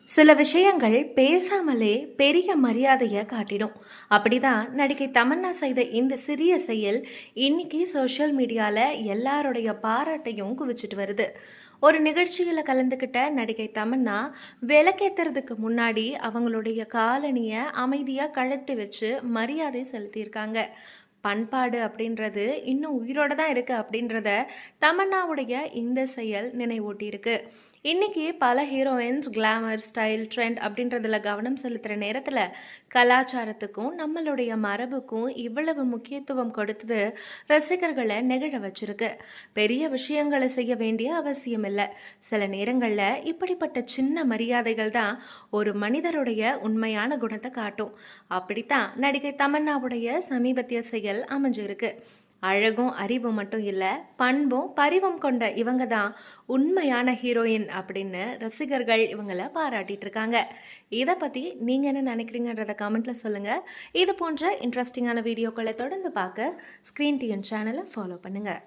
சில விஷயங்கள் பேசாமலே பெரிய மரியாதையை காட்டிடும். அப்படிதான் நடிகை தமன்னா செய்த இந்த சிறிய செயல் இன்னைக்கு சோஷியல் மீடியால எல்லாருடைய பாராட்டையும் குவிச்சிட்டு வருது. ஒரு நிகழ்ச்சியில கலந்துக்கிட்ட நடிகை தமன்னா விளக்கேத்துறதுக்கு முன்னாடி அவங்களுடைய காலணிய அமைதியா கழட்டி வச்சு மரியாதை செலுத்தியிருக்காங்க. பண்பாடு அப்படின்றது இன்னும் உயிரோட தான் இருக்கு அப்படின்றத தமன்னாவுடைய இந்த செயல் நினைவூட்டியிருக்கு. இன்னைக்கு பல ஹீரோயின்ஸ் கிளாமர், ஸ்டைல், ட்ரெண்ட் அப்படின்றதுல கவனம் செலுத்துற நேரத்துல கலாச்சாரத்துக்கும் நம்மளுடைய மரபுக்கும் இவ்வளவு முக்கியத்துவம் கொடுத்தது ரசிகர்களை நெகிழ வச்சிருக்கு. பெரிய விஷயங்களை செய்ய வேண்டிய அவசியம் இல்லை. சில நேரங்கள்ல இப்படிப்பட்ட சின்ன மரியாதைகள் தான் ஒரு மனிதருடைய உண்மையான குணத்தை காட்டும். அப்படித்தான் நடிகை தமன்னாவுடைய சமீபத்திய செயல் அமைஞ்சிருக்கு. அழகும் அறிவும் மட்டும் இல்லை, பண்பும் பரிவும் கொண்ட இவங்க தான் உண்மையான ஹீரோயின் அப்படின்னு ரசிகர்கள் இவங்களை பாராட்டிட்டு இருக்காங்க. இதை பற்றி நீங்கள் என்ன நினைக்கிறீங்கன்றத கமெண்ட்டில் சொல்லுங்கள். இது போன்ற இன்ட்ரெஸ்டிங்கான வீடியோக்களை தொடர்ந்து பார்க்க ஸ்க்ரீன் டிஎன் சேனலை ஃபாலோ பண்ணுங்கள்.